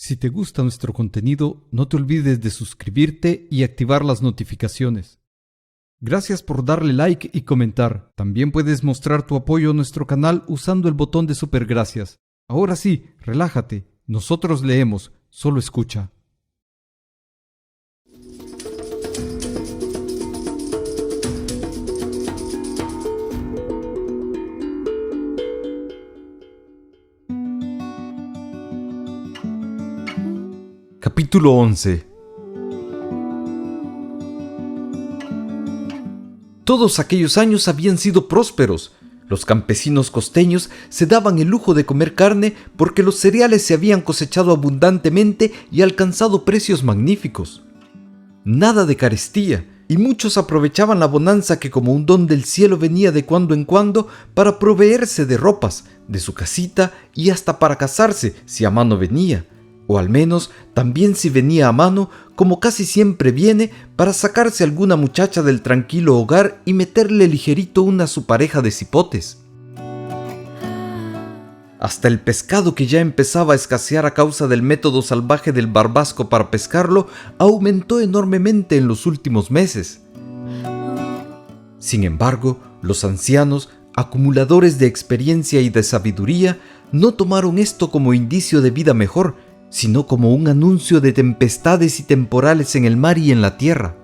Si te gusta nuestro contenido, no te olvides de suscribirte y activar las notificaciones. Gracias por darle like y comentar. También puedes mostrar tu apoyo a nuestro canal usando el botón de supergracias. Ahora sí, relájate. Nosotros leemos, solo escucha. Capítulo 11. Todos aquellos años habían sido prósperos. Los campesinos costeños se daban el lujo de comer carne porque los cereales se habían cosechado abundantemente y alcanzado precios magníficos. Nada de carestía, y muchos aprovechaban la bonanza que como un don del cielo venía de cuando en cuando para proveerse de ropas, de su casita y hasta para casarse si a mano venía. O al menos, también si venía a mano, como casi siempre viene, para sacarse alguna muchacha del tranquilo hogar y meterle ligerito una a su pareja de cipotes. Hasta el pescado, que ya empezaba a escasear a causa del método salvaje del barbasco para pescarlo, aumentó enormemente en los últimos meses. Sin embargo, los ancianos, acumuladores de experiencia y de sabiduría, no tomaron esto como indicio de vida mejor, sino como un anuncio de tempestades y temporales en el mar y en la tierra.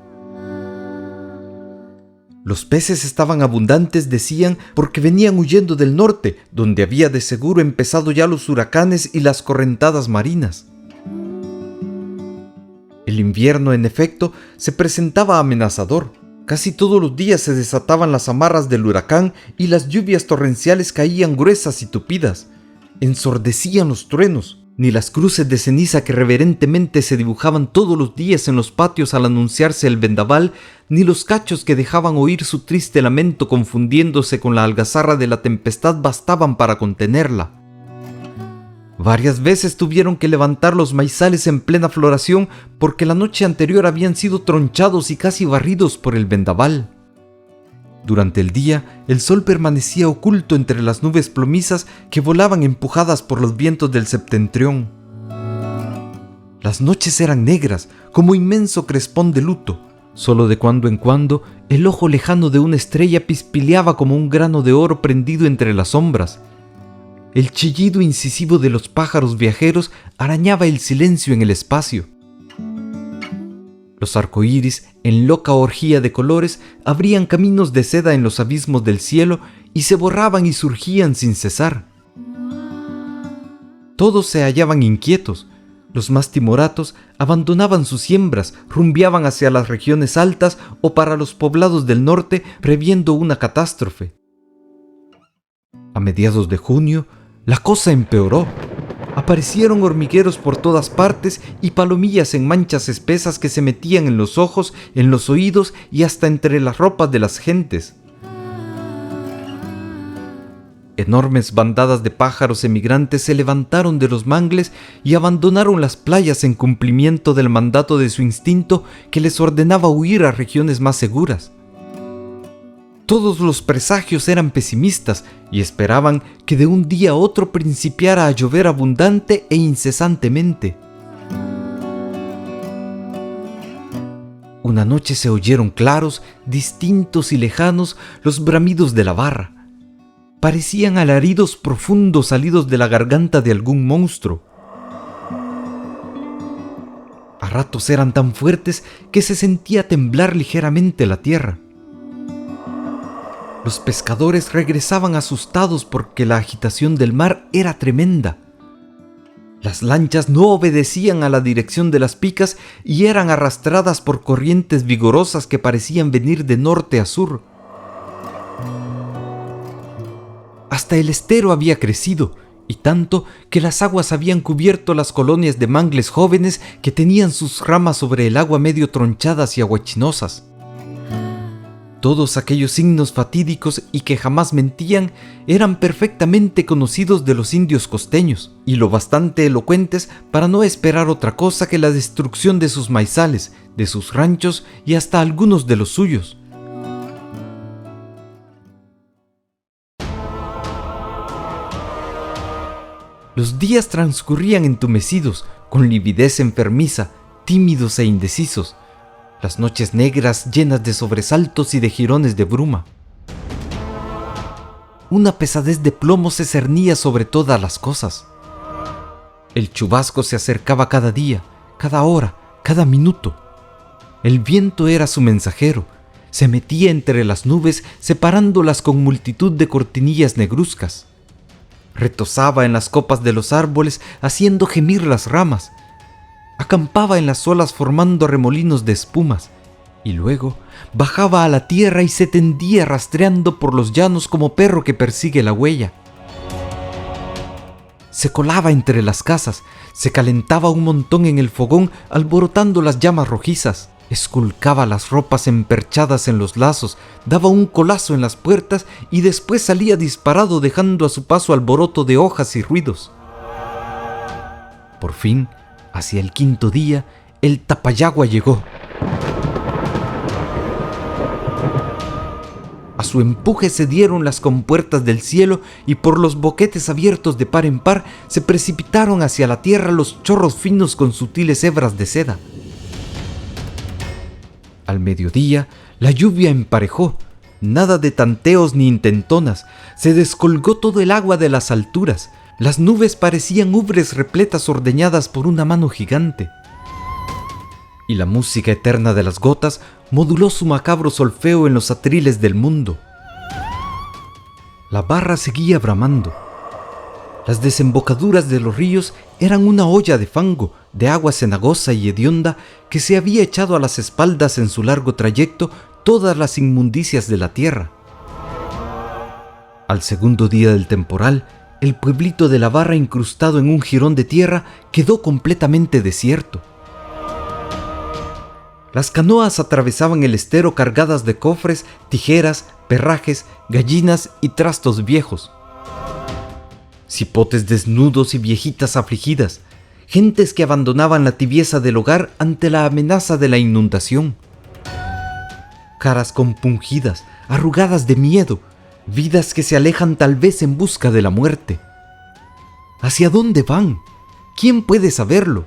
Los peces estaban abundantes, decían, porque venían huyendo del norte, donde había de seguro empezado ya los huracanes y las correntadas marinas. El invierno, en efecto, se presentaba amenazador. Casi todos los días se desataban las amarras del huracán y las lluvias torrenciales caían gruesas y tupidas. Ensordecían los truenos. Ni las cruces de ceniza que reverentemente se dibujaban todos los días en los patios al anunciarse el vendaval, ni los cachos que dejaban oír su triste lamento confundiéndose con la algazarra de la tempestad bastaban para contenerla. Varias veces tuvieron que levantar los maizales en plena floración porque la noche anterior habían sido tronchados y casi barridos por el vendaval. Durante el día, el sol permanecía oculto entre las nubes plomizas que volaban empujadas por los vientos del septentrión. Las noches eran negras, como inmenso crespón de luto. Solo de cuando en cuando, el ojo lejano de una estrella pispileaba como un grano de oro prendido entre las sombras. El chillido incisivo de los pájaros viajeros arañaba el silencio en el espacio. Los arcoíris, en loca orgía de colores, abrían caminos de seda en los abismos del cielo y se borraban y surgían sin cesar. Todos se hallaban inquietos. Los más timoratos abandonaban sus siembras, rumbeaban hacia las regiones altas o para los poblados del norte, previendo una catástrofe. A mediados de junio, la cosa empeoró. Aparecieron hormigueros por todas partes y palomillas en manchas espesas que se metían en los ojos, en los oídos y hasta entre las ropas de las gentes. Enormes bandadas de pájaros emigrantes se levantaron de los mangles y abandonaron las playas en cumplimiento del mandato de su instinto que les ordenaba huir a regiones más seguras. Todos los presagios eran pesimistas y esperaban que de un día a otro principiara a llover abundante e incesantemente. Una noche se oyeron claros, distintos y lejanos los bramidos de la barra. Parecían alaridos profundos salidos de la garganta de algún monstruo. A ratos eran tan fuertes que se sentía temblar ligeramente la tierra. Los pescadores regresaban asustados porque la agitación del mar era tremenda. Las lanchas no obedecían a la dirección de las picas y eran arrastradas por corrientes vigorosas que parecían venir de norte a sur. Hasta el estero había crecido, y tanto que las aguas habían cubierto las colonias de mangles jóvenes que tenían sus ramas sobre el agua medio tronchadas y aguachinosas. Todos aquellos signos fatídicos y que jamás mentían eran perfectamente conocidos de los indios costeños y lo bastante elocuentes para no esperar otra cosa que la destrucción de sus maizales, de sus ranchos y hasta algunos de los suyos. Los días transcurrían entumecidos, con lividez enfermiza, tímidos e indecisos, las noches negras llenas de sobresaltos y de jirones de bruma. Una pesadez de plomo se cernía sobre todas las cosas. El chubasco se acercaba cada día, cada hora, cada minuto. El viento era su mensajero, se metía entre las nubes separándolas con multitud de cortinillas negruzcas. Retozaba en las copas de los árboles haciendo gemir las ramas. Acampaba en las olas formando remolinos de espumas y luego bajaba a la tierra y se tendía rastreando por los llanos como perro que persigue la huella. Se colaba entre las casas, se calentaba un montón en el fogón alborotando las llamas rojizas, esculcaba las ropas emperchadas en los lazos, daba un colazo en las puertas y después salía disparado dejando a su paso alboroto de hojas y ruidos. Por fin, hacia el quinto día, el Tapayagua llegó. A su empuje se dieron las compuertas del cielo y por los boquetes abiertos de par en par se precipitaron hacia la tierra los chorros finos con sutiles hebras de seda. Al mediodía, la lluvia emparejó, nada de tanteos ni intentonas, se descolgó todo el agua de las alturas, las nubes parecían ubres repletas ordeñadas por una mano gigante. Y la música eterna de las gotas moduló su macabro solfeo en los atriles del mundo. La barra seguía bramando. Las desembocaduras de los ríos eran una olla de fango, de agua cenagosa y hedionda que se había echado a las espaldas en su largo trayecto todas las inmundicias de la tierra. Al segundo día del temporal, el pueblito de la barra incrustado en un jirón de tierra quedó completamente desierto. Las canoas atravesaban el estero cargadas de cofres, tijeras, perrajes, gallinas y trastos viejos. Cipotes desnudos y viejitas afligidas, gentes que abandonaban la tibieza del hogar ante la amenaza de la inundación. Caras compungidas, arrugadas de miedo, vidas que se alejan tal vez en busca de la muerte. ¿Hacia dónde van? ¿Quién puede saberlo?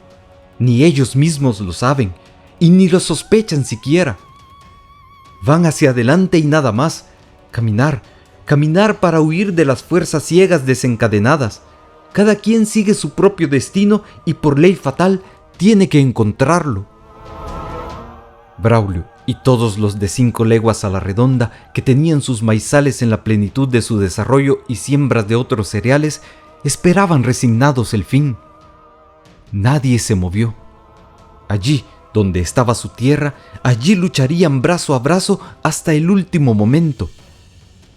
Ni ellos mismos lo saben, y ni lo sospechan siquiera. Van hacia adelante y nada más, caminar para huir de las fuerzas ciegas desencadenadas. Cada quien sigue su propio destino y por ley fatal tiene que encontrarlo. Braulio y todos los de 5 leguas a la redonda que tenían sus maizales en la plenitud de su desarrollo y siembras de otros cereales esperaban resignados el fin. Nadie se movió. Allí, donde estaba su tierra, allí lucharían brazo a brazo hasta el último momento.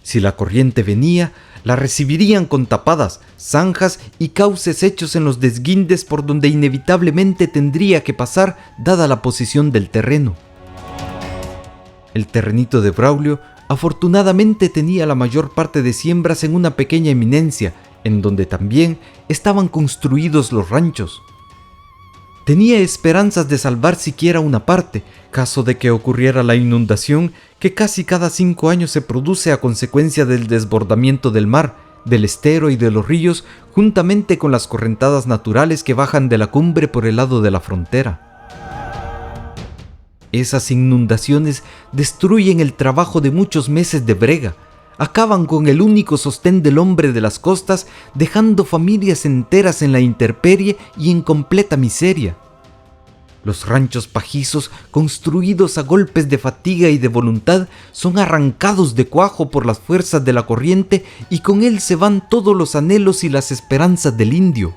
Si la corriente venía, la recibirían con tapadas, zanjas y cauces hechos en los desguindes por donde inevitablemente tendría que pasar dada la posición del terreno. El terrenito de Braulio afortunadamente tenía la mayor parte de siembras en una pequeña eminencia, en donde también estaban construidos los ranchos. Tenía esperanzas de salvar siquiera una parte, caso de que ocurriera la inundación que casi cada 5 años se produce a consecuencia del desbordamiento del mar, del estero y de los ríos, juntamente con las correntadas naturales que bajan de la cumbre por el lado de la frontera. Esas inundaciones destruyen el trabajo de muchos meses de brega, acaban con el único sostén del hombre de las costas, dejando familias enteras en la intemperie y en completa miseria. Los ranchos pajizos, construidos a golpes de fatiga y de voluntad, son arrancados de cuajo por las fuerzas de la corriente y con él se van todos los anhelos y las esperanzas del indio.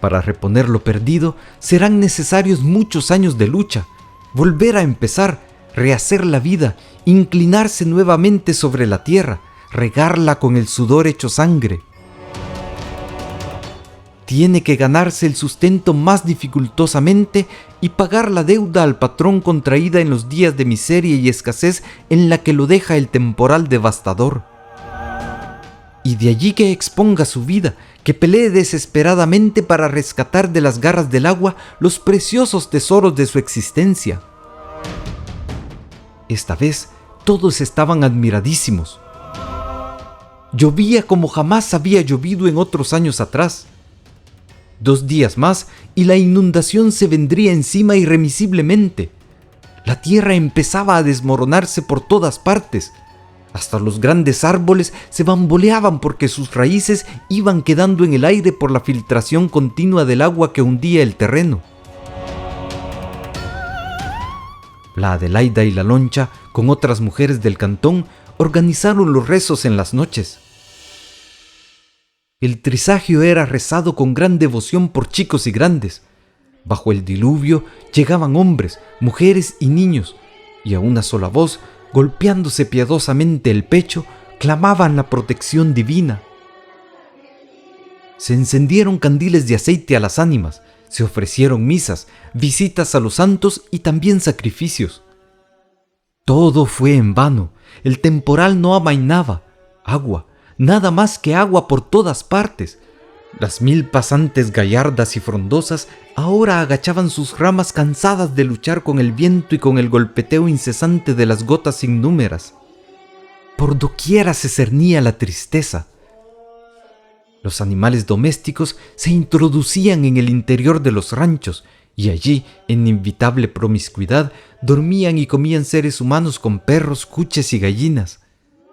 Para reponer lo perdido, serán necesarios muchos años de lucha, volver a empezar, rehacer la vida, inclinarse nuevamente sobre la tierra, regarla con el sudor hecho sangre. Tiene que ganarse el sustento más dificultosamente y pagar la deuda al patrón contraída en los días de miseria y escasez en la que lo deja el temporal devastador. Y de allí que exponga su vida, que pelee desesperadamente para rescatar de las garras del agua los preciosos tesoros de su existencia. Esta vez todos estaban admiradísimos. Llovía como jamás había llovido en otros años atrás. 2 días más y la inundación se vendría encima irremisiblemente. La tierra empezaba a desmoronarse por todas partes. Hasta los grandes árboles se bamboleaban porque sus raíces iban quedando en el aire por la filtración continua del agua que hundía el terreno. La Adelaida y la Loncha, con otras mujeres del cantón, organizaron los rezos en las noches. El trisagio era rezado con gran devoción por chicos y grandes. Bajo el diluvio llegaban hombres, mujeres y niños, y a una sola voz, golpeándose piadosamente el pecho, clamaban la protección divina. Se encendieron candiles de aceite a las ánimas, se ofrecieron misas, visitas a los santos y también sacrificios. Todo fue en vano, el temporal no amainaba, agua, nada más que agua por todas partes. Las milpas antes gallardas y frondosas ahora agachaban sus ramas cansadas de luchar con el viento y con el golpeteo incesante de las gotas innúmeras. Por doquiera se cernía la tristeza. Los animales domésticos se introducían en el interior de los ranchos y allí, en inevitable promiscuidad, dormían y comían seres humanos con perros, cuches y gallinas.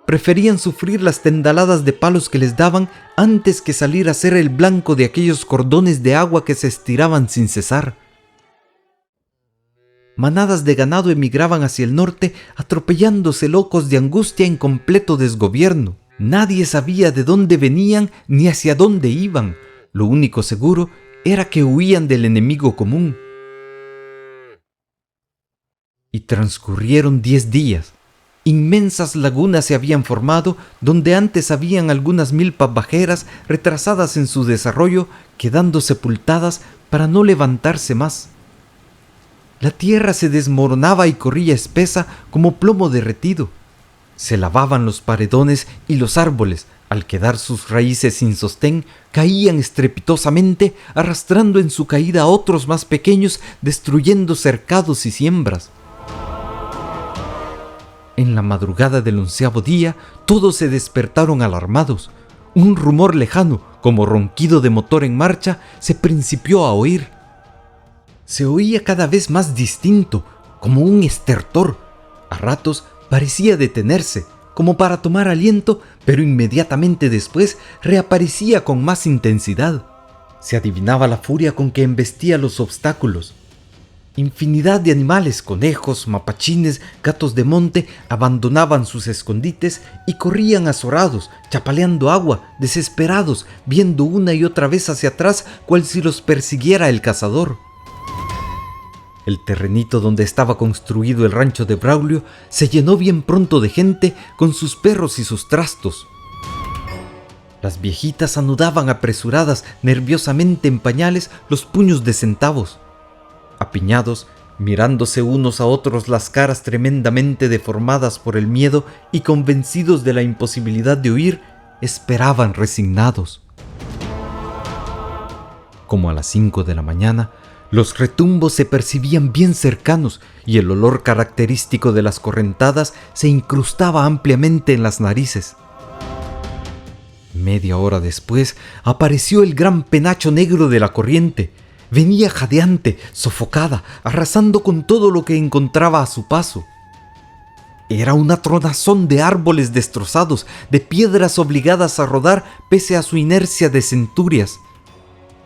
Preferían sufrir las tendaladas de palos que les daban antes que salir a ser el blanco de aquellos cordones de agua que se estiraban sin cesar. Manadas de ganado emigraban hacia el norte, atropellándose locos de angustia en completo desgobierno. Nadie sabía de dónde venían ni hacia dónde iban. Lo único seguro era que huían del enemigo común. Y transcurrieron 10 días. Inmensas lagunas se habían formado donde antes habían algunas milpas bajeras retrasadas en su desarrollo, quedando sepultadas para no levantarse más. La tierra se desmoronaba y corría espesa como plomo derretido. Se lavaban los paredones y los árboles, al quedar sus raíces sin sostén, caían estrepitosamente, arrastrando en su caída a otros más pequeños, destruyendo cercados y siembras. En la madrugada del 11º día, todos se despertaron alarmados. Un rumor lejano, como ronquido de motor en marcha, se principió a oír. Se oía cada vez más distinto, como un estertor. A ratos parecía detenerse, como para tomar aliento, pero inmediatamente después reaparecía con más intensidad. Se adivinaba la furia con que embestía los obstáculos. Infinidad de animales, conejos, mapachines, gatos de monte, abandonaban sus escondites y corrían azorados, chapaleando agua, desesperados, viendo una y otra vez hacia atrás, cual si los persiguiera el cazador. El terrenito donde estaba construido el rancho de Braulio se llenó bien pronto de gente con sus perros y sus trastos. Las viejitas anudaban apresuradas nerviosamente en pañales los puños de centavos. Apiñados, mirándose unos a otros las caras tremendamente deformadas por el miedo y convencidos de la imposibilidad de huir, esperaban resignados. Como a las 5 de la mañana, los retumbos se percibían bien cercanos y el olor característico de las correntadas se incrustaba ampliamente en las narices. Media hora después apareció el gran penacho negro de la corriente. Venía jadeante, sofocada, arrasando con todo lo que encontraba a su paso. Era una tronazón de árboles destrozados, de piedras obligadas a rodar pese a su inercia de centurias.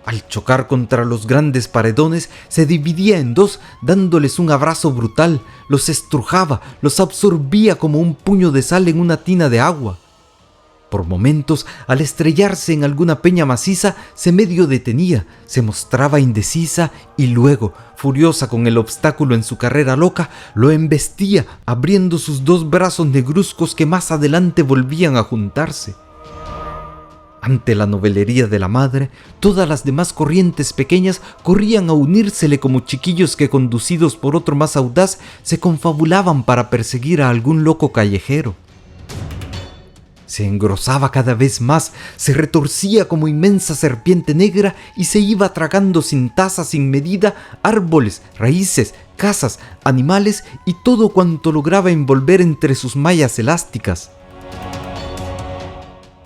Al chocar contra los grandes paredones, se dividía en dos, dándoles un abrazo brutal, los estrujaba, los absorbía como un puño de sal en una tina de agua. Por momentos, al estrellarse en alguna peña maciza, se medio detenía, se mostraba indecisa y luego, furiosa con el obstáculo en su carrera loca, lo embestía, abriendo sus 2 brazos negruzcos que más adelante volvían a juntarse. Ante la novelería de la madre, todas las demás corrientes pequeñas corrían a unírsele como chiquillos que, conducidos por otro más audaz, se confabulaban para perseguir a algún loco callejero. Se engrosaba cada vez más, se retorcía como inmensa serpiente negra y se iba tragando sin tasa, sin medida, árboles, raíces, casas, animales y todo cuanto lograba envolver entre sus mallas elásticas.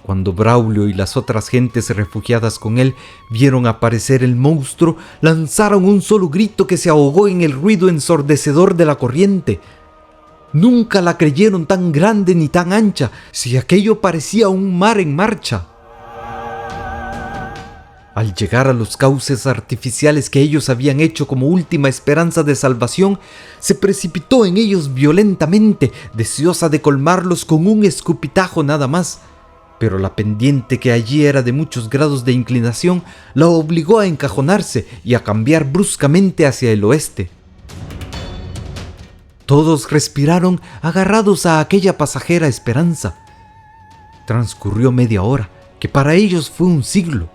Cuando Braulio y las otras gentes refugiadas con él vieron aparecer el monstruo, lanzaron un solo grito que se ahogó en el ruido ensordecedor de la corriente. Nunca la creyeron tan grande ni tan ancha, si aquello parecía un mar en marcha. Al llegar a los cauces artificiales que ellos habían hecho como última esperanza de salvación, se precipitó en ellos violentamente, deseosa de colmarlos con un escupitajo nada más. Pero la pendiente, que allí era de muchos grados de inclinación, la obligó a encajonarse y a cambiar bruscamente hacia el oeste. Todos respiraron agarrados a aquella pasajera esperanza. Transcurrió media hora, que para ellos fue un siglo.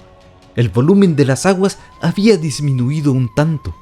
El volumen de las aguas había disminuido un tanto.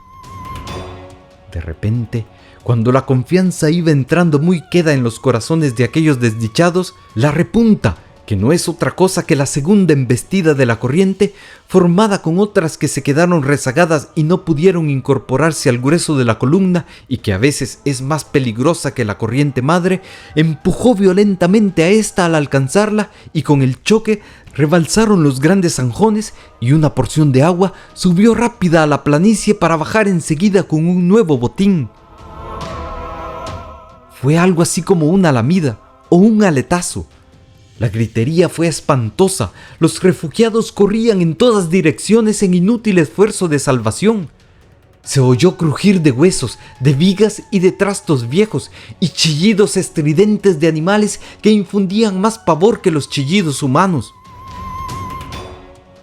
De repente, cuando la confianza iba entrando muy queda en los corazones de aquellos desdichados, la repunta, que no es otra cosa que la segunda embestida de la corriente, formada con otras que se quedaron rezagadas y no pudieron incorporarse al grueso de la columna, y que a veces es más peligrosa que la corriente madre, empujó violentamente a esta al alcanzarla, y con el choque rebalsaron los grandes zanjones, y una porción de agua subió rápida a la planicie para bajar enseguida con un nuevo botín. Fue algo así como una lamida o un aletazo. La gritería fue espantosa. Los refugiados corrían en todas direcciones en inútil esfuerzo de salvación. Se oyó crujir de huesos, de vigas y de trastos viejos, y chillidos estridentes de animales que infundían más pavor que los chillidos humanos.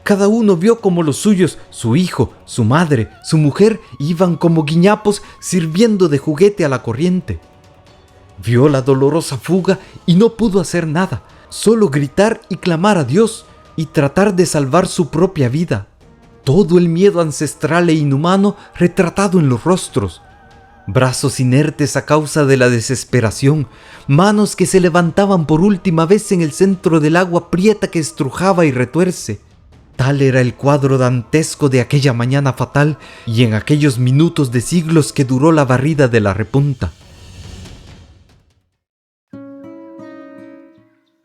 Cada uno vio como los suyos, su hijo, su madre, su mujer, iban como guiñapos sirviendo de juguete a la corriente. Vio la dolorosa fuga y no pudo hacer nada. Solo gritar y clamar a Dios y tratar de salvar su propia vida. Todo el miedo ancestral e inhumano retratado en los rostros. Brazos inertes a causa de la desesperación, manos que se levantaban por última vez en el centro del agua prieta que estrujaba y retuerce. Tal era el cuadro dantesco de aquella mañana fatal y en aquellos minutos de siglos que duró la barrida de la repunta.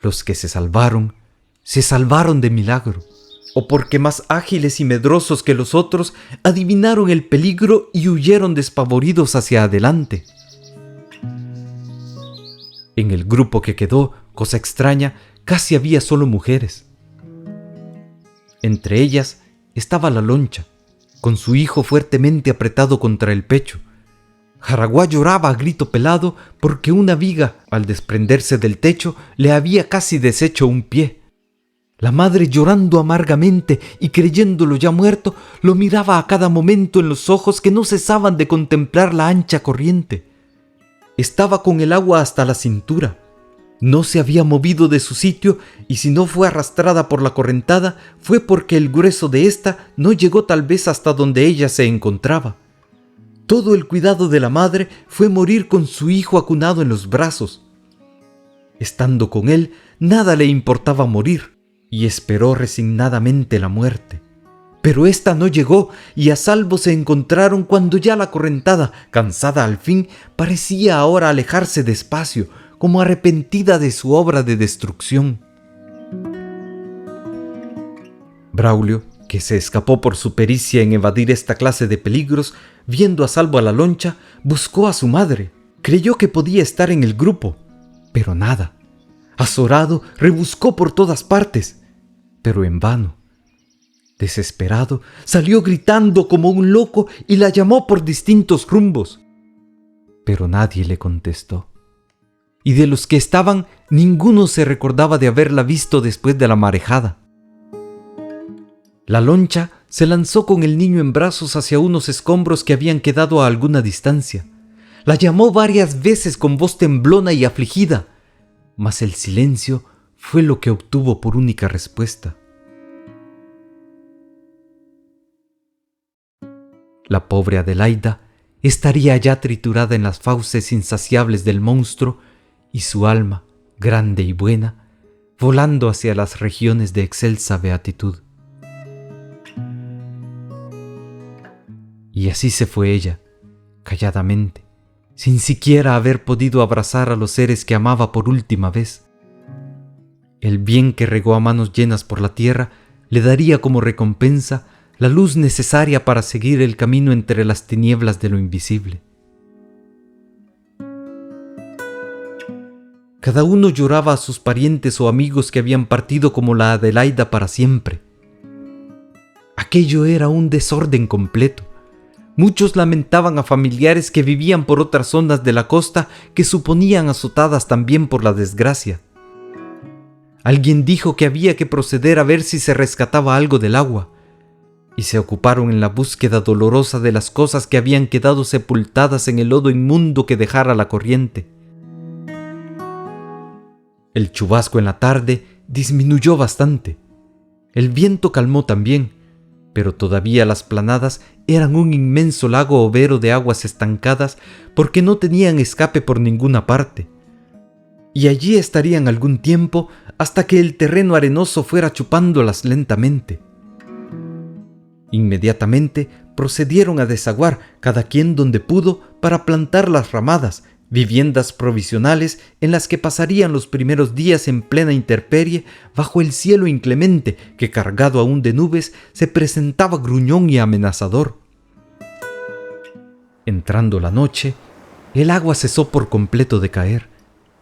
Los que se salvaron de milagro, o porque más ágiles y medrosos que los otros adivinaron el peligro y huyeron despavoridos hacia adelante. En el grupo que quedó, cosa extraña, casi había solo mujeres. Entre ellas estaba la Loncha, con su hijo fuertemente apretado contra el pecho. Jaraguá lloraba a grito pelado porque una viga, al desprenderse del techo, le había casi deshecho un pie. La madre, llorando amargamente y creyéndolo ya muerto, lo miraba a cada momento en los ojos que no cesaban de contemplar la ancha corriente. Estaba con el agua hasta la cintura. No se había movido de su sitio, y si no fue arrastrada por la correntada, fue porque el grueso de ésta no llegó tal vez hasta donde ella se encontraba. Todo el cuidado de la madre fue morir con su hijo acunado en los brazos. Estando con él, nada le importaba morir, y esperó resignadamente la muerte. Pero ésta no llegó, y a salvo se encontraron cuando ya la correntada, cansada al fin, parecía ahora alejarse despacio, como arrepentida de su obra de destrucción. Braulio, que se escapó por su pericia en evadir esta clase de peligros, viendo a salvo a la Loncha, buscó a su madre. Creyó que podía estar en el grupo, pero nada. Azorado, rebuscó por todas partes, pero en vano. Desesperado, salió gritando como un loco y la llamó por distintos rumbos. Pero nadie le contestó. Y de los que estaban, ninguno se recordaba de haberla visto después de la marejada. La Loncha se lanzó con el niño en brazos hacia unos escombros que habían quedado a alguna distancia. La llamó varias veces con voz temblona y afligida, mas el silencio fue lo que obtuvo por única respuesta. La pobre Adelaida estaría ya triturada en las fauces insaciables del monstruo y su alma, grande y buena, volando hacia las regiones de excelsa beatitud. Y así se fue ella, calladamente, sin siquiera haber podido abrazar a los seres que amaba por última vez. El bien que regó a manos llenas por la tierra le daría como recompensa la luz necesaria para seguir el camino entre las tinieblas de lo invisible. Cada uno lloraba a sus parientes o amigos que habían partido como la Adelaida para siempre. Aquello era un desorden completo. Muchos lamentaban a familiares que vivían por otras zonas de la costa que suponían azotadas también por la desgracia. Alguien dijo que había que proceder a ver si se rescataba algo del agua, y se ocuparon en la búsqueda dolorosa de las cosas que habían quedado sepultadas en el lodo inmundo que dejara la corriente. El chubasco en la tarde disminuyó bastante. El viento calmó también, pero todavía las planadas eran un inmenso lago overo de aguas estancadas porque no tenían escape por ninguna parte. Y allí estarían algún tiempo hasta que el terreno arenoso fuera chupándolas lentamente. Inmediatamente procedieron a desaguar, cada quien donde pudo, para plantar las ramadas, viviendas provisionales en las que pasarían los primeros días en plena intemperie bajo el cielo inclemente que, cargado aún de nubes, se presentaba gruñón y amenazador. Entrando la noche, el agua cesó por completo de caer.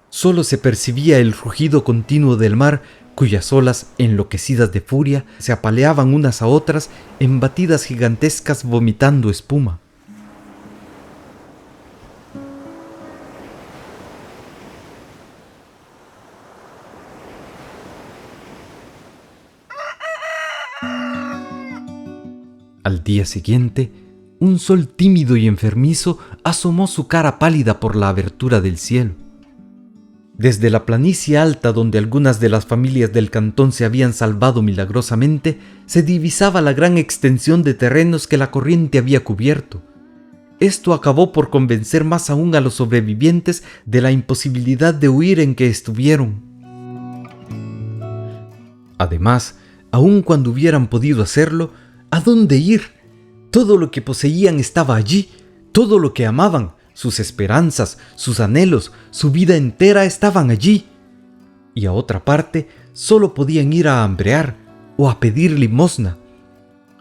Solo se percibía el rugido continuo del mar, cuyas olas, enloquecidas de furia, se apaleaban unas a otras en batidas gigantescas vomitando espuma. Al día siguiente, un sol tímido y enfermizo asomó su cara pálida por la abertura del cielo. Desde la planicie alta donde algunas de las familias del cantón se habían salvado milagrosamente, se divisaba la gran extensión de terrenos que la corriente había cubierto. Esto acabó por convencer más aún a los sobrevivientes de la imposibilidad de huir en que estuvieron. Además, aun cuando hubieran podido hacerlo, ¿a dónde ir? Todo lo que poseían estaba allí, todo lo que amaban, sus esperanzas, sus anhelos, su vida entera estaban allí. Y a otra parte, solo podían ir a hambrear o a pedir limosna.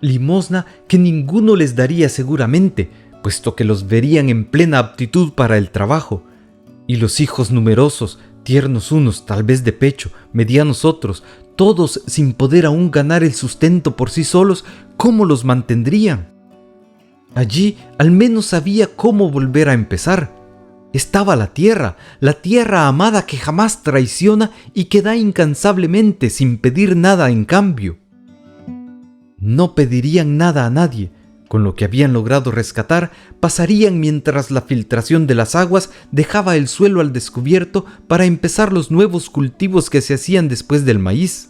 Limosna que ninguno les daría seguramente, puesto que los verían en plena aptitud para el trabajo. Y los hijos numerosos, tiernos unos, tal vez de pecho, medianos otros, todos sin poder aún ganar el sustento por sí solos, ¿cómo los mantendrían? Allí al menos sabía cómo volver a empezar. Estaba la tierra amada que jamás traiciona y que da incansablemente sin pedir nada en cambio. No pedirían nada a nadie. Con lo que habían logrado rescatar, pasarían mientras la filtración de las aguas dejaba el suelo al descubierto para empezar los nuevos cultivos que se hacían después del maíz.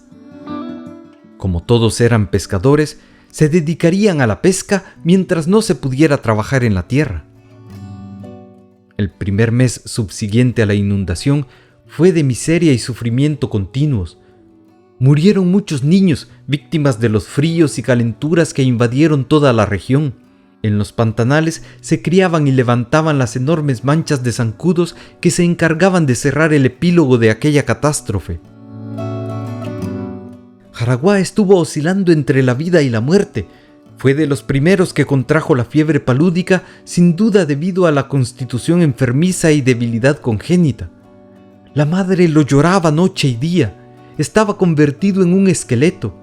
Como todos eran pescadores, se dedicarían a la pesca mientras no se pudiera trabajar en la tierra. El primer mes subsiguiente a la inundación fue de miseria y sufrimiento continuos. Murieron muchos niños, víctimas de los fríos y calenturas que invadieron toda la región. En los pantanales se criaban y levantaban las enormes manchas de zancudos que se encargaban de cerrar el epílogo de aquella catástrofe. Jaraguá estuvo oscilando entre la vida y la muerte. Fue de los primeros que contrajo la fiebre palúdica, sin duda debido a la constitución enfermiza y debilidad congénita. La madre lo lloraba noche y día. Estaba convertido en un esqueleto.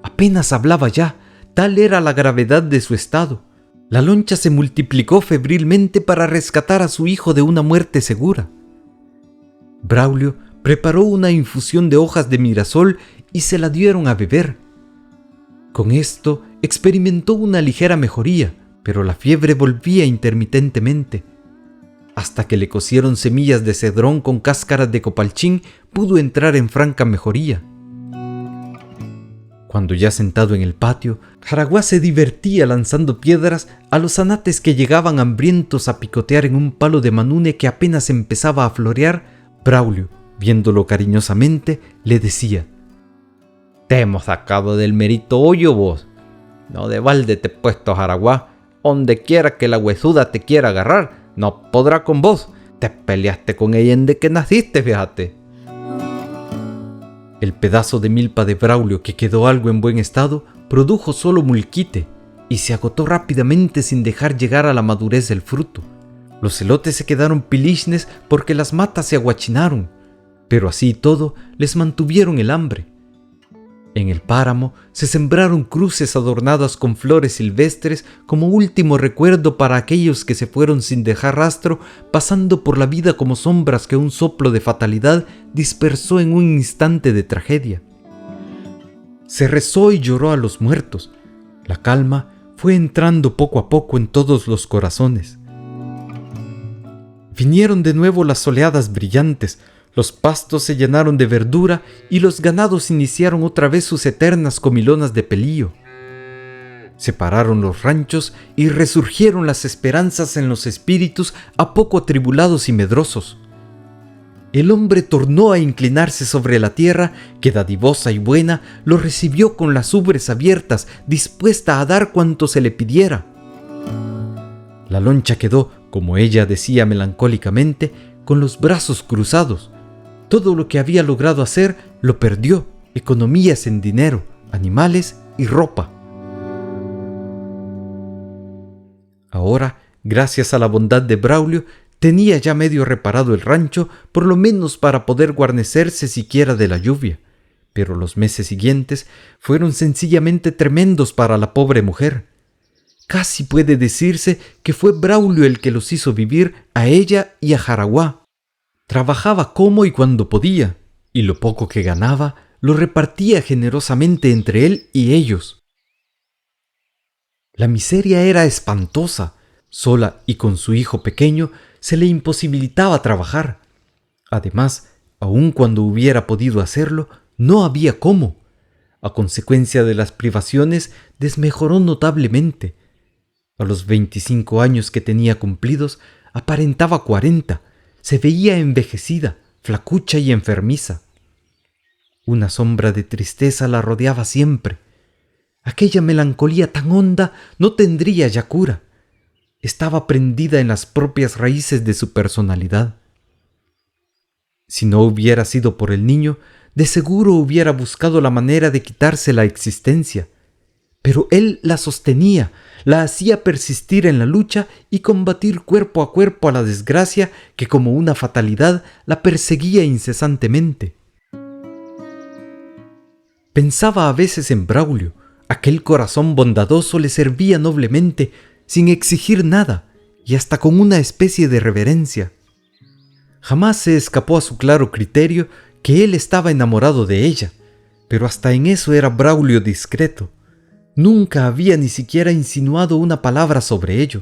Apenas hablaba ya, tal era la gravedad de su estado. La loncha se multiplicó febrilmente para rescatar a su hijo de una muerte segura. Braulio preparó una infusión de hojas de mirasol y se la dieron a beber. Con esto experimentó una ligera mejoría, pero la fiebre volvía intermitentemente. Hasta que le cocieron semillas de cedrón con cáscaras de copalchín, pudo entrar en franca mejoría. Cuando ya sentado en el patio, Jaraguá se divertía lanzando piedras a los zanates que llegaban hambrientos a picotear en un palo de manune que apenas empezaba a florear. Braulio, viéndolo cariñosamente, le decía: «Te hemos sacado del merito hoyo vos. No de balde te he puesto, Jaraguá. Donde quiera que la huesuda te quiera agarrar, no podrá con vos. Te peleaste con ella desde que naciste, fíjate». El pedazo de milpa de Braulio, que quedó algo en buen estado, produjo solo mulquite y se agotó rápidamente sin dejar llegar a la madurez del fruto. Los elotes se quedaron pilishnes porque las matas se aguachinaron, pero así y todo les mantuvieron el hambre. En el páramo se sembraron cruces adornadas con flores silvestres como último recuerdo para aquellos que se fueron sin dejar rastro, pasando por la vida como sombras que un soplo de fatalidad dispersó en un instante de tragedia. Se rezó y lloró a los muertos. La calma fue entrando poco a poco en todos los corazones. Vinieron de nuevo las soleadas brillantes, los pastos se llenaron de verdura y los ganados iniciaron otra vez sus eternas comilonas de pelío. Se pararon los ranchos y resurgieron las esperanzas en los espíritus a poco atribulados y medrosos. El hombre tornó a inclinarse sobre la tierra, que dadivosa y buena lo recibió con las ubres abiertas, dispuesta a dar cuanto se le pidiera. La loncha quedó, como ella decía melancólicamente, con los brazos cruzados. Todo lo que había logrado hacer lo perdió, economías en dinero, animales y ropa. Ahora, gracias a la bondad de Braulio, tenía ya medio reparado el rancho, por lo menos para poder guarnecerse siquiera de la lluvia. Pero los meses siguientes fueron sencillamente tremendos para la pobre mujer. Casi puede decirse que fue Braulio el que los hizo vivir a ella y a Jaraguá. Trabajaba como y cuando podía, y lo poco que ganaba lo repartía generosamente entre él y ellos. La miseria era espantosa. Sola y con su hijo pequeño se le imposibilitaba trabajar. Además, aun cuando hubiera podido hacerlo, no había cómo. A consecuencia de las privaciones, desmejoró notablemente. A los 25 años que tenía cumplidos, aparentaba 40. Se veía envejecida, flacucha y enfermiza. Una sombra de tristeza la rodeaba siempre. Aquella melancolía tan honda no tendría ya cura. Estaba prendida en las propias raíces de su personalidad. Si no hubiera sido por el niño, de seguro hubiera buscado la manera de quitarse la existencia. Pero él la sostenía, la hacía persistir en la lucha y combatir cuerpo a cuerpo a la desgracia que como una fatalidad la perseguía incesantemente. Pensaba a veces en Braulio. Aquel corazón bondadoso le servía noblemente, sin exigir nada y hasta con una especie de reverencia. Jamás se escapó a su claro criterio que él estaba enamorado de ella, pero hasta en eso era Braulio discreto. Nunca había ni siquiera insinuado una palabra sobre ello.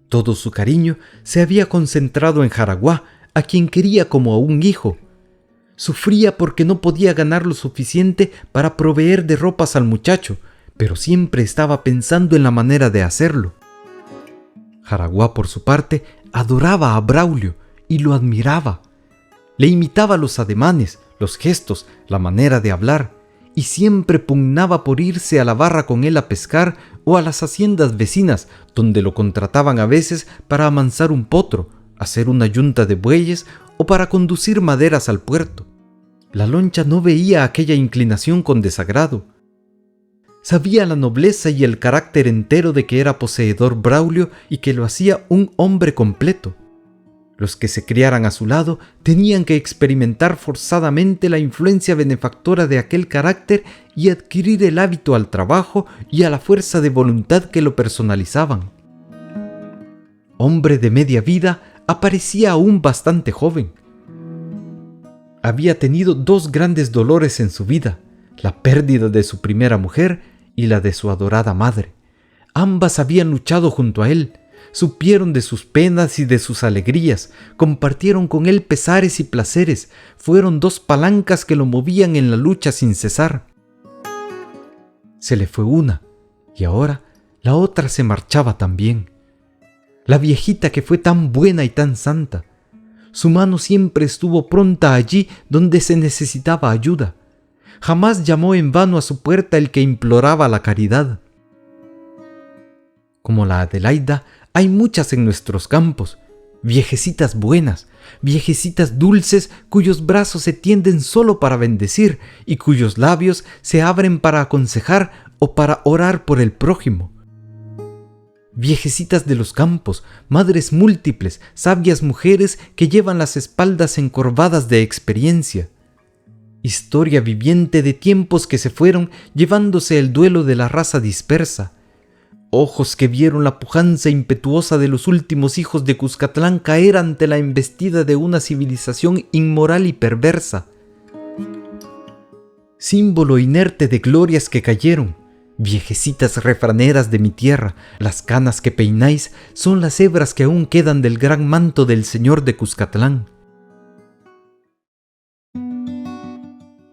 Todo su cariño se había concentrado en Jaraguá, a quien quería como a un hijo. Sufría porque no podía ganar lo suficiente para proveer de ropas al muchacho, pero siempre estaba pensando en la manera de hacerlo. Jaraguá, por su parte, adoraba a Braulio y lo admiraba. Le imitaba los ademanes, los gestos, la manera de hablar, y siempre pugnaba por irse a la barra con él a pescar o a las haciendas vecinas, donde lo contrataban a veces para amansar un potro, hacer una yunta de bueyes o para conducir maderas al puerto. La loncha no veía aquella inclinación con desagrado. Sabía la nobleza y el carácter entero de que era poseedor Braulio y que lo hacía un hombre completo. Los que se criaran a su lado tenían que experimentar forzadamente la influencia benefactora de aquel carácter y adquirir el hábito al trabajo y a la fuerza de voluntad que lo personalizaban. Hombre de media vida, aparecía aún bastante joven. Había tenido 2 grandes dolores en su vida, la pérdida de su primera mujer y la de su adorada madre. Ambas habían luchado junto a él, supieron de sus penas y de sus alegrías, compartieron con él pesares y placeres, fueron 2 palancas que lo movían en la lucha sin cesar. Se le fue una, y ahora la otra se marchaba también. La viejita que fue tan buena y tan santa. Su mano siempre estuvo pronta allí donde se necesitaba ayuda. Jamás llamó en vano a su puerta el que imploraba la caridad. Como la Adelaida, hay muchas en nuestros campos, Viejecitas buenas, viejecitas dulces cuyos brazos se tienden solo para bendecir y cuyos labios se abren para aconsejar o para orar por el prójimo. Viejecitas de los campos, madres múltiples, sabias mujeres que llevan las espaldas encorvadas de experiencia. Historia viviente de tiempos que se fueron llevándose el duelo de la raza dispersa. Ojos que vieron la pujanza impetuosa de los últimos hijos de Cuscatlán caer ante la embestida de una civilización inmoral y perversa. Símbolo inerte de glorias que cayeron, viejecitas refraneras de mi tierra, las canas que peináis son las hebras que aún quedan del gran manto del señor de Cuscatlán.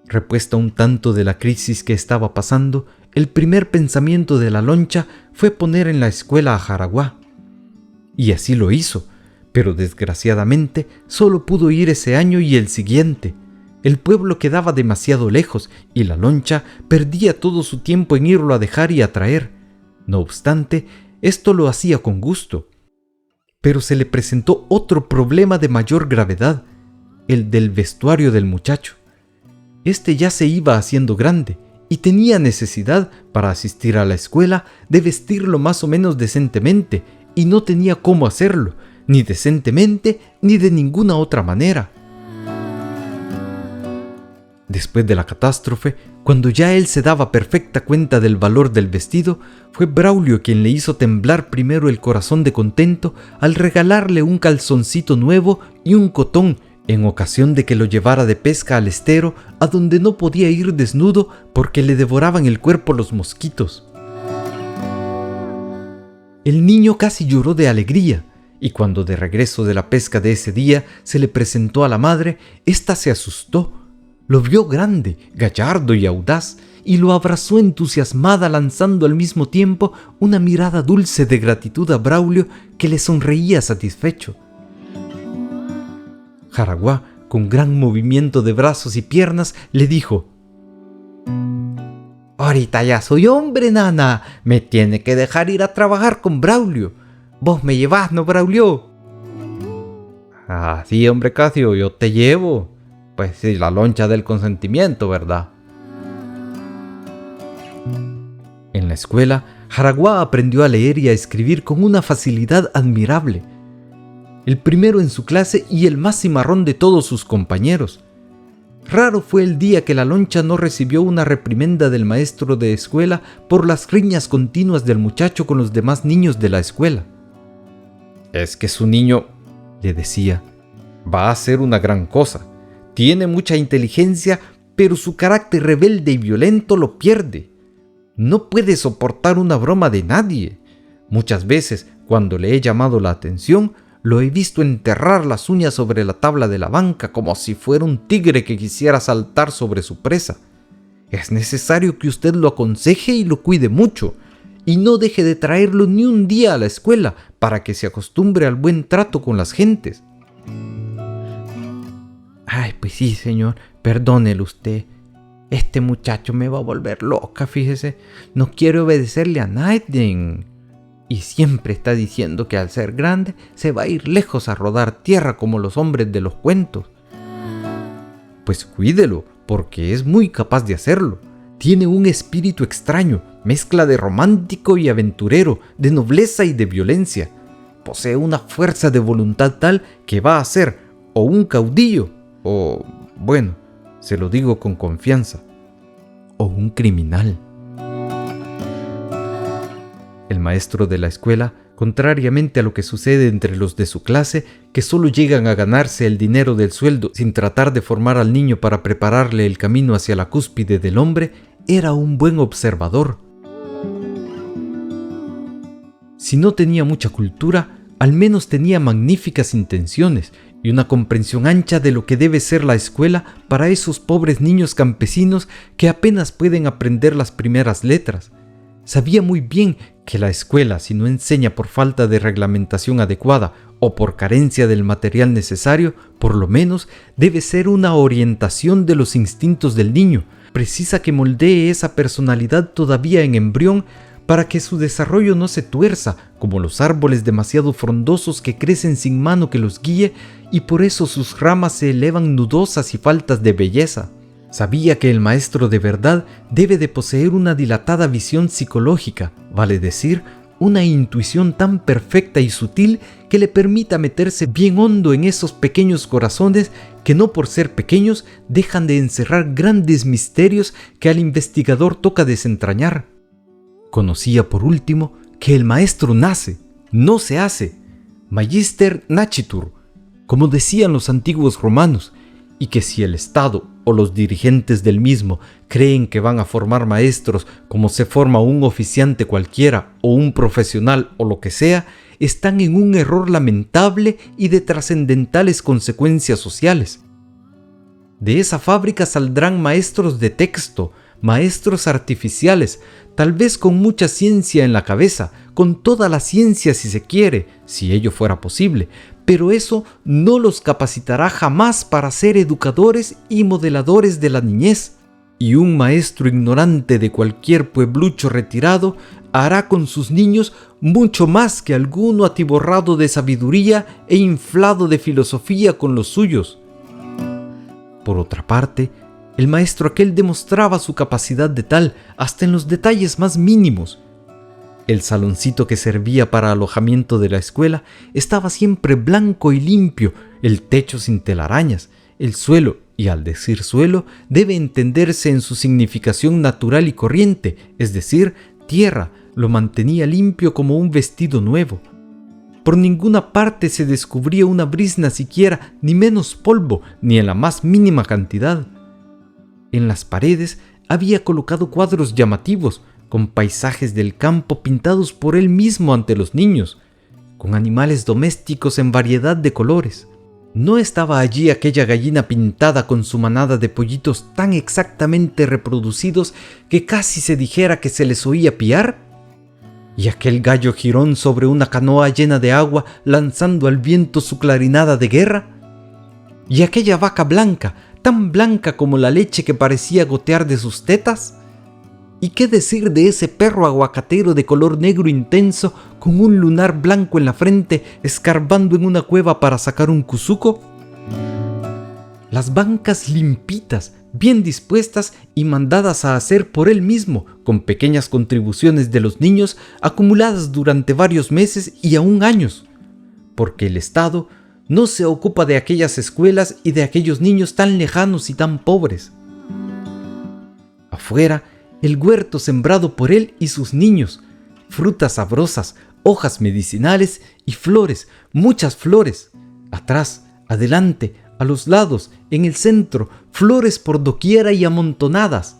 Repuesta un tanto de la crisis que estaba pasando, el primer pensamiento de la loncha fue poner en la escuela a Jaraguá. Y así lo hizo, pero desgraciadamente solo pudo ir ese año y el siguiente. El pueblo quedaba demasiado lejos y la loncha perdía todo su tiempo en irlo a dejar y a traer. No obstante, esto lo hacía con gusto. Pero se le presentó otro problema de mayor gravedad, el del vestuario del muchacho. Este ya se iba haciendo grande y tenía necesidad, para asistir a la escuela, de vestirlo más o menos decentemente, y no tenía cómo hacerlo, ni decentemente ni de ninguna otra manera. Después de la catástrofe, cuando ya él se daba perfecta cuenta del valor del vestido, fue Braulio quien le hizo temblar primero el corazón de contento al regalarle un calzoncito nuevo y un cotón, en ocasión de que lo llevara de pesca al estero, a donde no podía ir desnudo porque le devoraban el cuerpo los mosquitos. El niño casi lloró de alegría, y cuando de regreso de la pesca de ese día se le presentó a la madre, ésta se asustó. Lo vio grande, gallardo y audaz, y lo abrazó entusiasmada, lanzando al mismo tiempo una mirada dulce de gratitud a Braulio, que le sonreía satisfecho. Jaraguá, con gran movimiento de brazos y piernas, le dijo: «Ahorita ya soy hombre, nana. Me tiene que dejar ir a trabajar con Braulio. Vos me llevás, ¿no, Braulio?» «Ah, sí, hombre Casio, yo te llevo. Pues sí, la loncha del consentimiento, ¿verdad?» En la escuela, Jaraguá aprendió a leer y a escribir con una facilidad admirable. El primero en su clase y el más cimarrón de todos sus compañeros. Raro fue el día que la loncha no recibió una reprimenda del maestro de escuela por las riñas continuas del muchacho con los demás niños de la escuela. «Es que su niño», le decía, «va a hacer una gran cosa. Tiene mucha inteligencia, pero su carácter rebelde y violento lo pierde. No puede soportar una broma de nadie. Muchas veces, cuando le he llamado la atención, lo he visto enterrar las uñas sobre la tabla de la banca como si fuera un tigre que quisiera saltar sobre su presa. Es necesario que usted lo aconseje y lo cuide mucho, y no deje de traerlo ni un día a la escuela para que se acostumbre al buen trato con las gentes». «Ay, pues sí, señor, perdónelo usted. Este muchacho me va a volver loca, fíjese. No quiere obedecerle a nadie. Y siempre está diciendo que al ser grande se va a ir lejos a rodar tierra como los hombres de los cuentos». «Pues cuídelo, porque es muy capaz de hacerlo. Tiene un espíritu extraño, mezcla de romántico y aventurero, de nobleza y de violencia. Posee una fuerza de voluntad tal que va a ser o un caudillo, o, bueno, se lo digo con confianza, o un criminal». El maestro de la escuela, contrariamente a lo que sucede entre los de su clase, que solo llegan a ganarse el dinero del sueldo sin tratar de formar al niño para prepararle el camino hacia la cúspide del hombre, era un buen observador. Si no tenía mucha cultura, al menos tenía magníficas intenciones y una comprensión ancha de lo que debe ser la escuela para esos pobres niños campesinos que apenas pueden aprender las primeras letras. Sabía muy bien que la escuela, si no enseña por falta de reglamentación adecuada o por carencia del material necesario, por lo menos debe ser una orientación de los instintos del niño, precisa que moldee esa personalidad todavía en embrión para que su desarrollo no se tuerza como los árboles demasiado frondosos que crecen sin mano que los guíe y por eso sus ramas se elevan nudosas y faltas de belleza. Sabía que el maestro de verdad debe de poseer una dilatada visión psicológica, vale decir, una intuición tan perfecta y sutil que le permita meterse bien hondo en esos pequeños corazones que no por ser pequeños dejan de encerrar grandes misterios que al investigador toca desentrañar. Conocía por último que el maestro nace, no se hace, magister nascitur, como decían los antiguos romanos, y que si el Estado o los dirigentes del mismo creen que van a formar maestros como se forma un oficiante cualquiera o un profesional o lo que sea, están en un error lamentable y de trascendentales consecuencias sociales. De esa fábrica saldrán maestros de texto, maestros artificiales, tal vez con mucha ciencia en la cabeza, con toda la ciencia si se quiere, si ello fuera posible, pero eso no los capacitará jamás para ser educadores y modeladores de la niñez. Y un maestro ignorante de cualquier pueblucho retirado hará con sus niños mucho más que alguno atiborrado de sabiduría e inflado de filosofía con los suyos. Por otra parte, el maestro aquel demostraba su capacidad de tal hasta en los detalles más mínimos. El saloncito que servía para alojamiento de la escuela estaba siempre blanco y limpio, el techo sin telarañas, el suelo, y al decir suelo, debe entenderse en su significación natural y corriente, es decir, tierra, lo mantenía limpio como un vestido nuevo. Por ninguna parte se descubría una brizna siquiera, ni menos polvo, ni en la más mínima cantidad. En las paredes había colocado cuadros llamativos, con paisajes del campo pintados por él mismo ante los niños, con animales domésticos en variedad de colores. ¿No estaba allí aquella gallina pintada con su manada de pollitos tan exactamente reproducidos que casi se dijera que se les oía piar? ¿Y aquel gallo jirón sobre una canoa llena de agua lanzando al viento su clarinada de guerra? ¿Y aquella vaca blanca, tan blanca como la leche que parecía gotear de sus tetas? ¿Y qué decir de ese perro aguacatero de color negro intenso con un lunar blanco en la frente escarbando en una cueva para sacar un cuzuco? Las bancas limpitas, bien dispuestas y mandadas a hacer por él mismo, con pequeñas contribuciones de los niños acumuladas durante varios meses y aún años, porque el Estado no se ocupa de aquellas escuelas y de aquellos niños tan lejanos y tan pobres. Afuera, el huerto sembrado por él y sus niños, frutas sabrosas, hojas medicinales y flores, muchas flores. Atrás, adelante, a los lados, en el centro, flores por doquiera y amontonadas.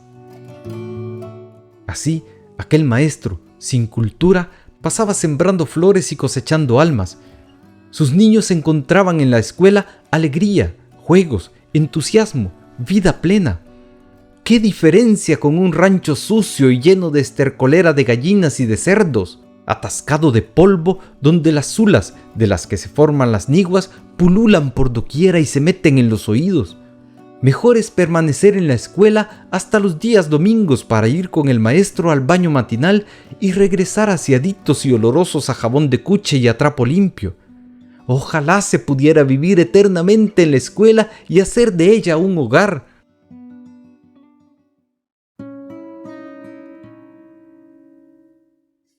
Así, aquel maestro, sin cultura, pasaba sembrando flores y cosechando almas. Sus niños encontraban en la escuela alegría, juegos, entusiasmo, vida plena. ¡Qué diferencia con un rancho sucio y lleno de estercolera de gallinas y de cerdos, atascado de polvo, donde las zulas, de las que se forman las niguas, pululan por doquiera y se meten en los oídos! Mejor es permanecer en la escuela hasta los días domingos para ir con el maestro al baño matinal y regresar aseaditos y olorosos a jabón de cuche y a trapo limpio. Ojalá se pudiera vivir eternamente en la escuela y hacer de ella un hogar.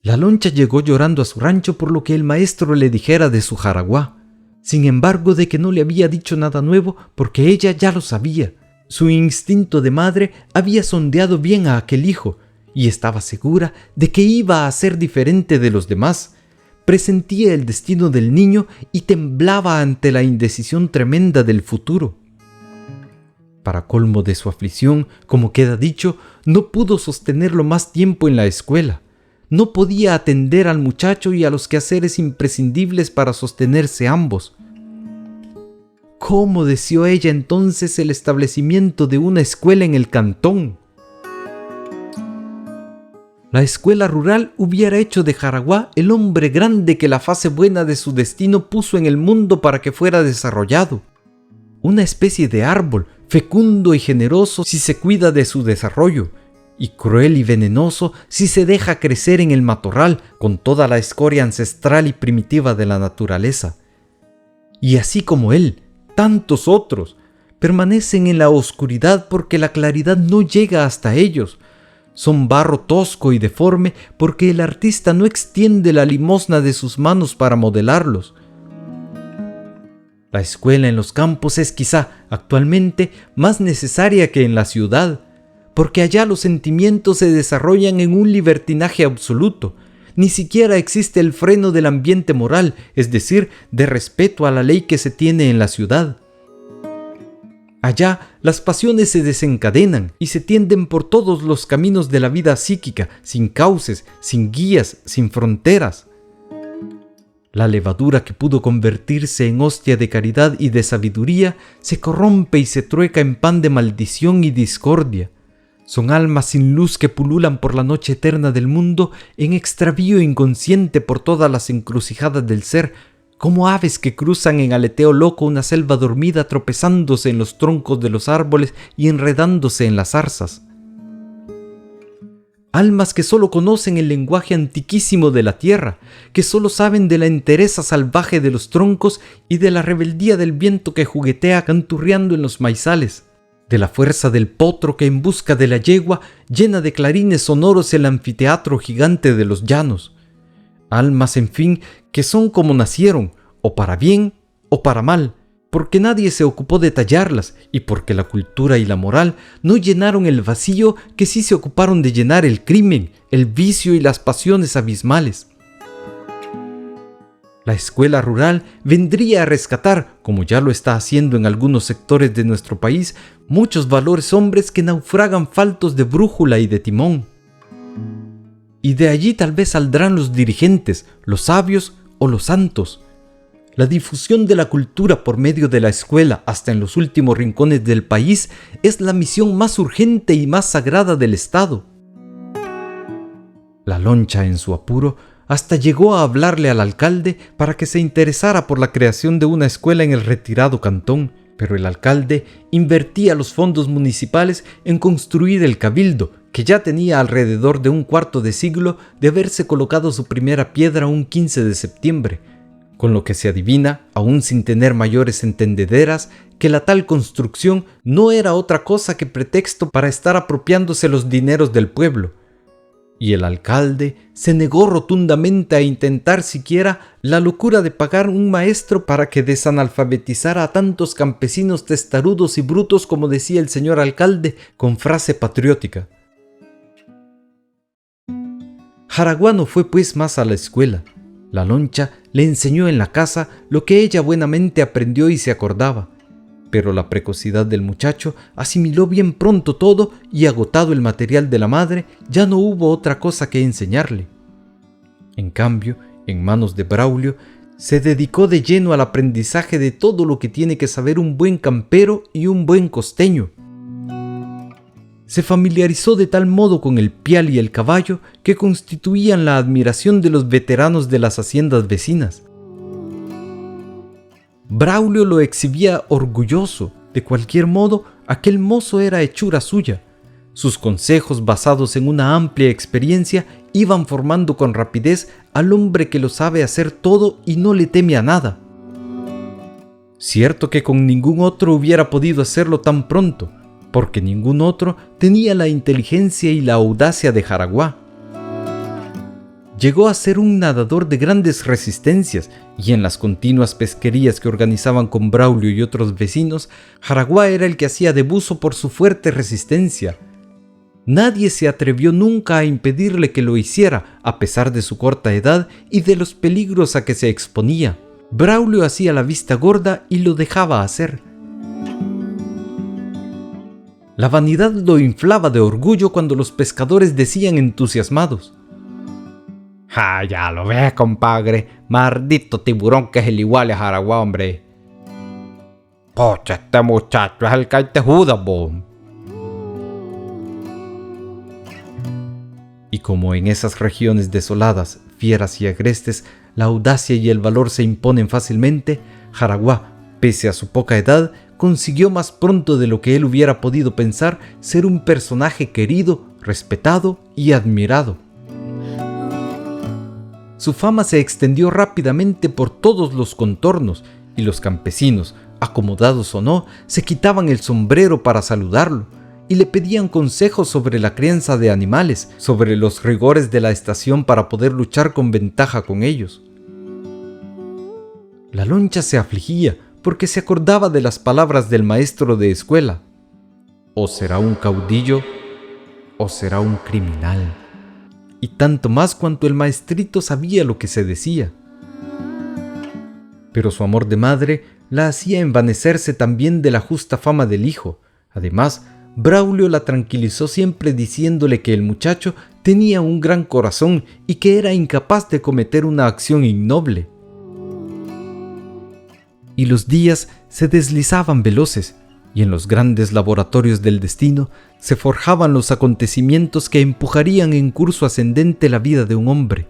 La loncha llegó llorando a su rancho por lo que el maestro le dijera de su jaraguá. Sin embargo, de que no le había dicho nada nuevo porque ella ya lo sabía. Su instinto de madre había sondeado bien a aquel hijo y estaba segura de que iba a ser diferente de los demás. Presentía el destino del niño y temblaba ante la indecisión tremenda del futuro. Para colmo de su aflicción, como queda dicho, no pudo sostenerlo más tiempo en la escuela. No podía atender al muchacho y a los quehaceres imprescindibles para sostenerse ambos. ¿Cómo deseó ella entonces el establecimiento de una escuela en el cantón? La escuela rural hubiera hecho de Jaraguá el hombre grande que la fase buena de su destino puso en el mundo para que fuera desarrollado. Una especie de árbol, fecundo y generoso si se cuida de su desarrollo, y cruel y venenoso si se deja crecer en el matorral con toda la escoria ancestral y primitiva de la naturaleza. Y así como él, tantos otros permanecen en la oscuridad porque la claridad no llega hasta ellos. Son barro tosco y deforme porque el artista no extiende la limosna de sus manos para modelarlos. La escuela en los campos es quizá actualmente más necesaria que en la ciudad, porque allá los sentimientos se desarrollan en un libertinaje absoluto. Ni siquiera existe el freno del ambiente moral, es decir, de respeto a la ley que se tiene en la ciudad. Allá las pasiones se desencadenan y se tienden por todos los caminos de la vida psíquica, sin cauces, sin guías, sin fronteras. La levadura que pudo convertirse en hostia de caridad y de sabiduría se corrompe y se trueca en pan de maldición y discordia. Son almas sin luz que pululan por la noche eterna del mundo en extravío inconsciente por todas las encrucijadas del ser, como aves que cruzan en aleteo loco una selva dormida tropezándose en los troncos de los árboles y enredándose en las zarzas. Almas que solo conocen el lenguaje antiquísimo de la tierra, que solo saben de la entereza salvaje de los troncos y de la rebeldía del viento que juguetea canturreando en los maizales, de la fuerza del potro que en busca de la yegua llena de clarines sonoros el anfiteatro gigante de los llanos. Almas, en fin, que son como nacieron, o para bien o para mal, porque nadie se ocupó de tallarlas y porque la cultura y la moral no llenaron el vacío que sí se ocuparon de llenar el crimen, el vicio y las pasiones abismales. La escuela rural vendría a rescatar, como ya lo está haciendo en algunos sectores de nuestro país, muchos valores hombres que naufragan faltos de brújula y de timón. Y de allí tal vez saldrán los dirigentes, los sabios o los santos. La difusión de la cultura por medio de la escuela hasta en los últimos rincones del país es la misión más urgente y más sagrada del Estado. La Loncha, en su apuro, hasta llegó a hablarle al alcalde para que se interesara por la creación de una escuela en el retirado cantón, pero el alcalde invertía los fondos municipales en construir el cabildo, que ya tenía alrededor de un cuarto de siglo de haberse colocado su primera piedra un 15 de septiembre, con lo que se adivina, aún sin tener mayores entendederas, que la tal construcción no era otra cosa que pretexto para estar apropiándose los dineros del pueblo. Y el alcalde se negó rotundamente a intentar siquiera la locura de pagar un maestro para que desanalfabetizara a tantos campesinos testarudos y brutos, como decía el señor alcalde con frase patriótica. Jaraguá no fue pues más a la escuela. La Loncha le enseñó en la casa lo que ella buenamente aprendió y se acordaba, pero la precocidad del muchacho asimiló bien pronto todo y, agotado el material de la madre, ya no hubo otra cosa que enseñarle. En cambio, en manos de Braulio, se dedicó de lleno al aprendizaje de todo lo que tiene que saber un buen campero y un buen costeño. Se familiarizó de tal modo con el pial y el caballo que constituían la admiración de los veteranos de las haciendas vecinas. Braulio lo exhibía orgulloso. De cualquier modo, aquel mozo era hechura suya. Sus consejos, basados en una amplia experiencia, iban formando con rapidez al hombre que lo sabe hacer todo y no le teme a nada. Cierto que con ningún otro hubiera podido hacerlo tan pronto, porque ningún otro tenía la inteligencia y la audacia de Jaraguá. Llegó a ser un nadador de grandes resistencias, y en las continuas pesquerías que organizaban con Braulio y otros vecinos, Jaraguá era el que hacía de buzo por su fuerte resistencia. Nadie se atrevió nunca a impedirle que lo hiciera, a pesar de su corta edad y de los peligros a que se exponía. Braulio hacía la vista gorda y lo dejaba hacer. La vanidad lo inflaba de orgullo cuando los pescadores decían entusiasmados: «Ja, ya lo ves, compadre, maldito tiburón que es el igual a Jaraguá, hombre. Pocha, este muchacho es el que te juda, bo». Y como en esas regiones desoladas, fieras y agrestes, la audacia y el valor se imponen fácilmente, Jaraguá, pese a su poca edad, consiguió más pronto de lo que él hubiera podido pensar ser un personaje querido, respetado y admirado. Su fama se extendió rápidamente por todos los contornos y los campesinos, acomodados o no, se quitaban el sombrero para saludarlo y le pedían consejos sobre la crianza de animales, sobre los rigores de la estación para poder luchar con ventaja con ellos. La loncha se afligía porque se acordaba de las palabras del maestro de escuela: o será un caudillo o será un criminal. Y tanto más cuanto el maestrito sabía lo que se decía. Pero su amor de madre la hacía envanecerse también de la justa fama del hijo. Además, Braulio la tranquilizó siempre diciéndole que el muchacho tenía un gran corazón y que era incapaz de cometer una acción innoble. Y los días se deslizaban veloces, y en los grandes laboratorios del destino se forjaban los acontecimientos que empujarían en curso ascendente la vida de un hombre.